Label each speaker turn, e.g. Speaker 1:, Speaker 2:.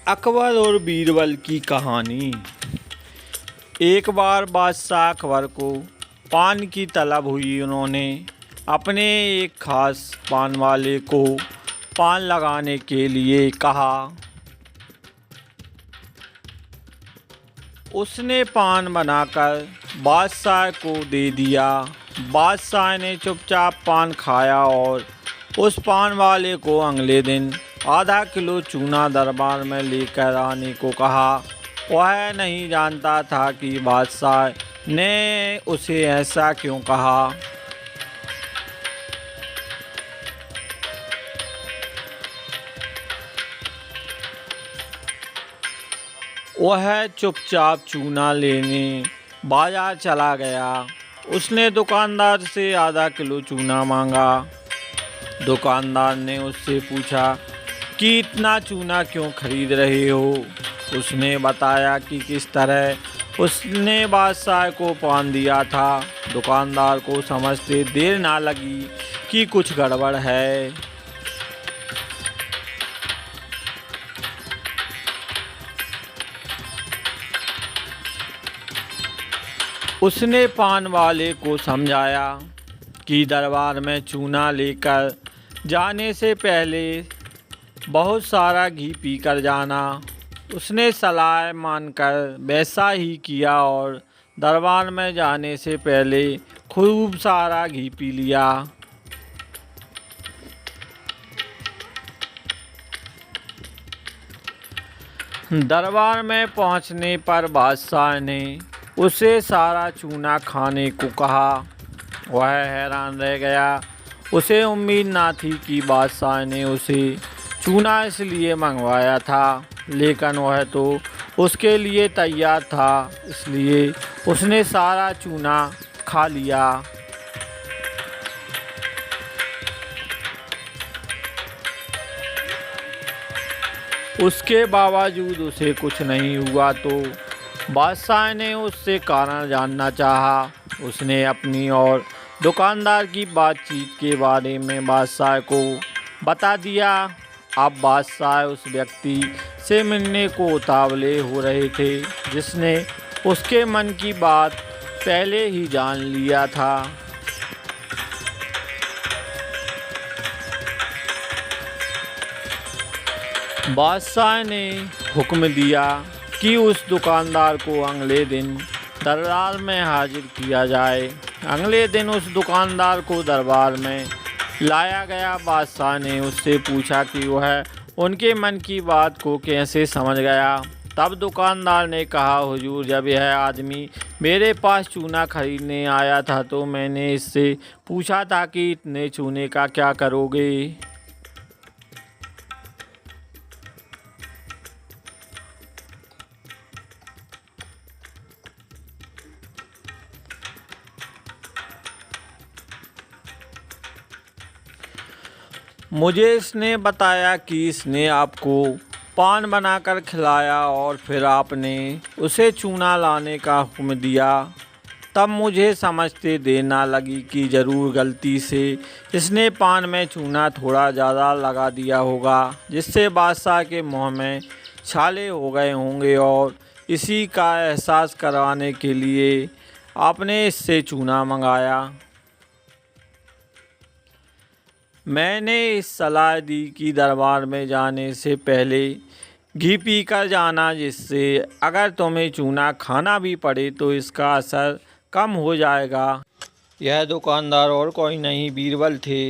Speaker 1: अकबर और बीरबल की कहानी। एक बार बादशाह अकबर को पान की तलब हुई। उन्होंने अपने एक खास पान वाले को पान लगाने के लिए कहा। उसने पान बनाकर बादशाह को दे दिया। बादशाह ने चुपचाप पान खाया और उस पान वाले को अगले दिन आधा किलो चूना दरबार में लेकर आने को कहा। वह नहीं जानता था कि बादशाह ने उसे ऐसा क्यों कहा। वह चुपचाप चूना लेने बाजार चला गया। उसने दुकानदार से आधा किलो चूना मांगा। दुकानदार ने उससे पूछा कि इतना चूना क्यों खरीद रहे हो। उसने बताया कि किस तरह उसने बादशाह को पान दिया था। दुकानदार को समझते देर ना लगी कि कुछ गड़बड़ है। उसने पान वाले को समझाया कि दरबार में चूना लेकर जाने से पहले बहुत सारा घी पीकर जाना। उसने सलाह मानकर वैसा ही किया और दरबार में जाने से पहले खूब सारा घी पी लिया। दरबार में पहुंचने पर बादशाह ने उसे सारा चूना खाने को कहा। वह हैरान रह गया। उसे उम्मीद ना थी कि बादशाह ने उसे चूना इसलिए मंगवाया था, लेकिन वह तो उसके लिए तैयार था, इसलिए उसने सारा चूना खा लिया। उसके बावजूद उसे कुछ नहीं हुआ तो बादशाह ने उससे कारण जानना चाहा। उसने अपनी और दुकानदार की बातचीत के बारे में बादशाह को बता दिया। अब बादशाह उस व्यक्ति से मिलने को उतावले हो रहे थे जिसने उसके मन की बात पहले ही जान लिया था। बादशाह ने हुक्म दिया कि उस दुकानदार को अगले दिन दरबार में हाजिर किया जाए। अगले दिन उस दुकानदार को दरबार में लाया गया। बादशाह ने उससे पूछा कि वह उनके मन की बात को कैसे समझ गया। तब दुकानदार ने कहा, हुजूर, जब यह आदमी मेरे पास चूना खरीदने आया था तो मैंने इससे पूछा था कि इतने चूने का क्या करोगे। मुझे इसने बताया कि इसने आपको पान बनाकर खिलाया और फिर आपने उसे चूना लाने का हुक्म दिया। तब मुझे समझते देर ना लगी कि ज़रूर गलती से इसने पान में चूना थोड़ा ज़्यादा लगा दिया होगा, जिससे बादशाह के मुंह में छाले हो गए होंगे और इसी का एहसास करवाने के लिए आपने इससे चूना मंगाया। मैंने इस सलाह दी कि दरबार में जाने से पहले घी पीकर जाना, जिससे अगर तुम्हें चूना खाना भी पड़े तो इसका असर कम हो जाएगा। यह दुकानदार और कोई नहीं, बीरबल थे।